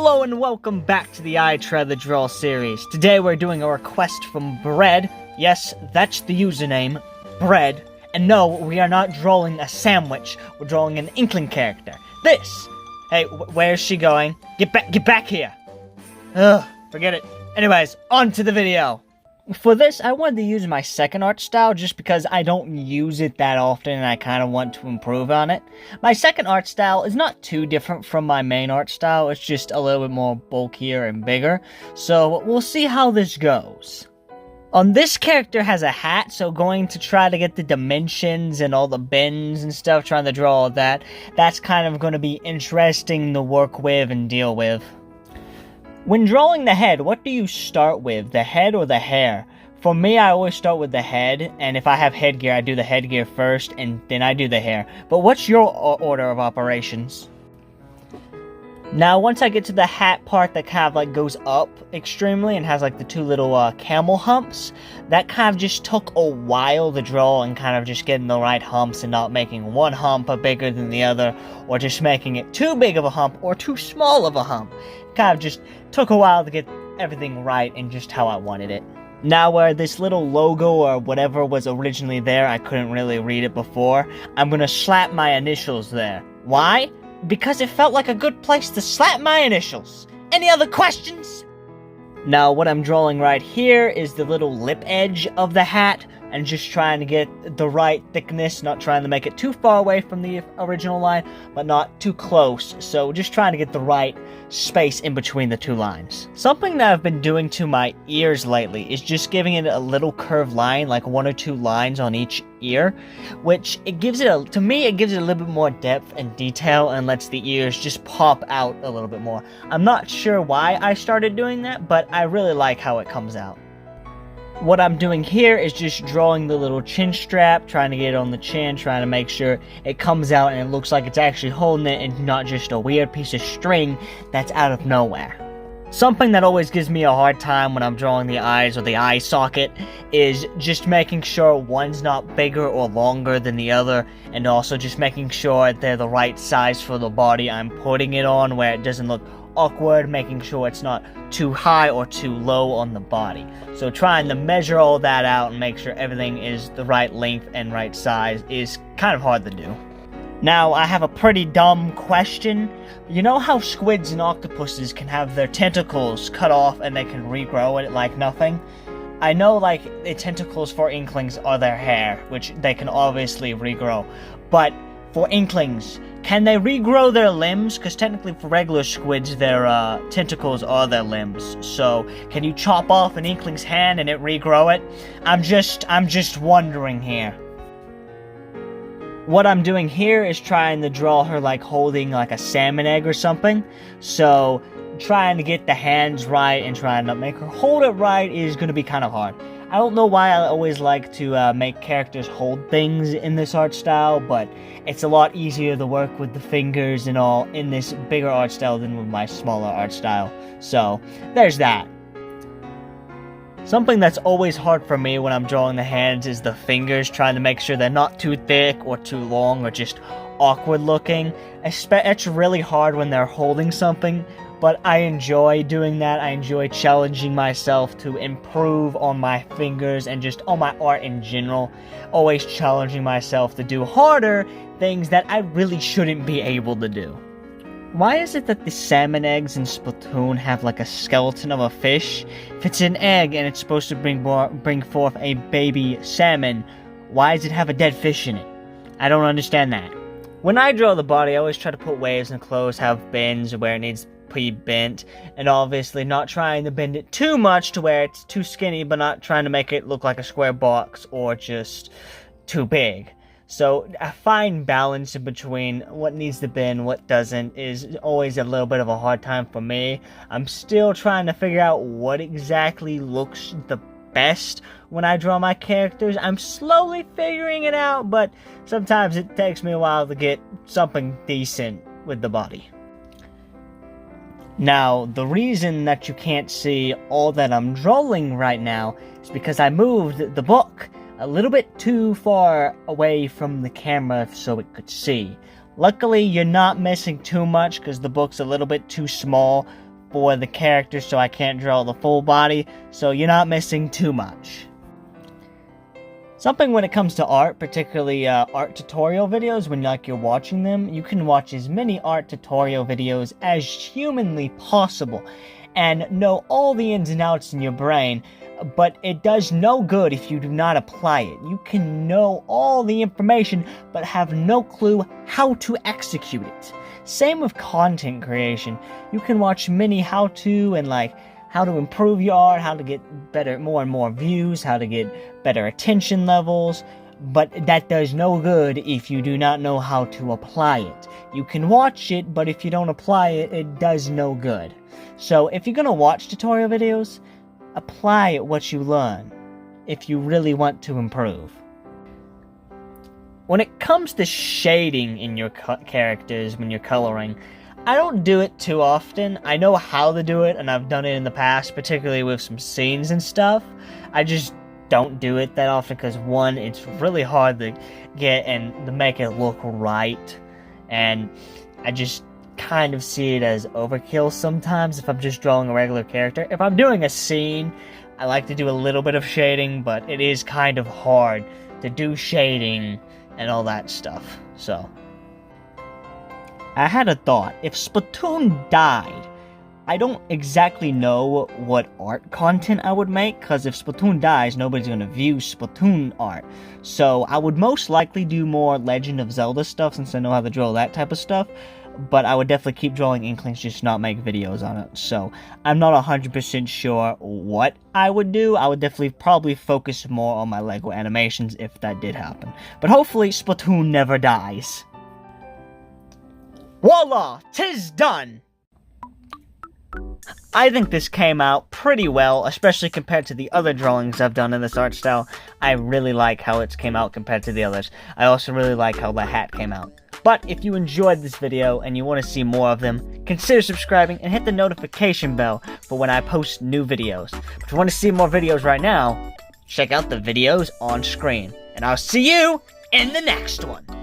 Hello and welcome back to the I Try the Draw series. Today we're doing a request from Bread. Yes, that's the username, Bread. And no, we are not drawing a sandwich. We're drawing an Inkling character. This! Hey, where's she going? Get back here! Ugh, forget it. Anyways, on to the video. For this, I wanted to use my second art style just because I don't use it that often and I kind of want to improve on it. My second art style is not too different from my main art style, it's just a little bit more bulkier and bigger, so we'll see how this goes. This character has a hat, so going to try to get the dimensions and all the bends and stuff, trying to draw all that, that's kind of going to be interesting to work with and deal with. When drawing the head, what do you start with, the head or the hair? For me, I always start with the head, and if I have headgear, I do the headgear first, and then I do the hair. But what's your order of operations? Now, once I get to the hat part that kind of like goes up extremely and has like the two little camel humps, that kind of just took a while to draw and kind of just getting the right humps and not making one hump bigger than the other, or just making it too big of a hump or too small of a hump. Kind of just took a while to get everything right and just how I wanted it. Now where this little logo or whatever was originally there, I couldn't really read it before, I'm gonna slap my initials there. Why? Because it felt like a good place to slap my initials. Any other questions? Now what I'm drawing right here is the little lip edge of the hat, and just trying to get the right thickness, not trying to make it too far away from the original line, but not too close, so just trying to get the right space in between the two lines. Something that I've been doing to my ears lately is just giving it a little curved line, like one or two lines on each ear, which it gives it to me it gives it a little bit more depth and detail and lets the ears just pop out a little bit more. I'm not sure why I started doing that, but I really like how it comes out. What I'm doing here is just drawing the little chin strap, trying to get it on the chin, trying to make sure it comes out and it looks like it's actually holding it and not just a weird piece of string that's out of nowhere. Something that always gives me a hard time when I'm drawing the eyes or the eye socket is just making sure one's not bigger or longer than the other, and also just making sure they're the right size for the body I'm putting it on, where it doesn't look awkward, making sure it's not too high or too low on the body. So trying to measure all that out and make sure everything is the right length and right size is kind of hard to do. Now, I have a pretty dumb question. You know how squids and octopuses can have their tentacles cut off and they can regrow it like nothing? I know, like, the tentacles for Inklings are their hair, which they can obviously regrow, but for Inklings, can they regrow their limbs? Because technically for regular squids, their tentacles are their limbs. So, can you chop off an Inkling's hand and it regrow it? I'm just wondering here. What I'm doing here is trying to draw her like holding like a salmon egg or something. So, trying to get the hands right and trying to make her hold it right is going to be kind of hard. I don't know why I always like to make characters hold things in this art style, but it's a lot easier to work with the fingers and all in this bigger art style than with my smaller art style. So, there's that. Something that's always hard for me when I'm drawing the hands is the fingers, trying to make sure they're not too thick or too long or just awkward looking. It's really hard when they're holding something, but I enjoy doing that. I enjoy challenging myself to improve on my fingers and just on my art in general. Always challenging myself to do harder things that I really shouldn't be able to do. Why is it that the salmon eggs in Splatoon have like a skeleton of a fish? If it's an egg and it's supposed to bring forth a baby salmon, why does it have a dead fish in it? I don't understand that. When I draw the body, I always try to put waves in clothes, have bends where it needs to be bent, and obviously not trying to bend it too much to where it's too skinny, but not trying to make it look like a square box or just too big. So a fine balance in between what needs to bend, what doesn't, is always a little bit of a hard time for me. I'm still trying to figure out what exactly looks the best when I draw my characters. I'm slowly figuring it out, but sometimes it takes me a while to get something decent with the body. Now, the reason that you can't see all that I'm drawing right now is because I moved the book a little bit too far away from the camera so it could see. Luckily, you're not missing too much because the book's a little bit too small for the character, so I can't draw the full body, so you're not missing too much. Something when it comes to art, particularly art tutorial videos, when you're watching them, you can watch as many art tutorial videos as humanly possible and know all the ins and outs in your brain, but it does no good if you do not apply it. You can know all the information, but have no clue how to execute it. Same with content creation. You can watch many how-to and how to improve your art, how to get more and more views, how to get better attention levels, but that does no good if you do not know how to apply it. You can watch it, but if you don't apply it, it does no good. So if you're gonna watch tutorial videos, apply what you learn if you really want to improve. When it comes to shading in your characters when you're coloring, I don't do it too often. I know how to do it, and I've done it in the past, particularly with some scenes and stuff. I just don't do it that often because, one, it's really hard to get and to make it look right, and I just kind of see it as overkill sometimes if I'm just drawing a regular character. If I'm doing a scene, I like to do a little bit of shading, but it is kind of hard to do shading and all that stuff, so... I had a thought. If Splatoon died, I don't exactly know what art content I would make, because if Splatoon dies, nobody's going to view Splatoon art. So I would most likely do more Legend of Zelda stuff, since I know how to draw that type of stuff, but I would definitely keep drawing Inklings, just not make videos on it. So I'm not 100% sure what I would do. I would definitely probably focus more on my LEGO animations if that did happen. But hopefully Splatoon never dies. Voila! 'Tis done! I think this came out pretty well, especially compared to the other drawings I've done in this art style. I really like how it came out compared to the others. I also really like how the hat came out. But if you enjoyed this video and you want to see more of them, consider subscribing and hit the notification bell for when I post new videos. But if you want to see more videos right now, check out the videos on screen. And I'll see you in the next one!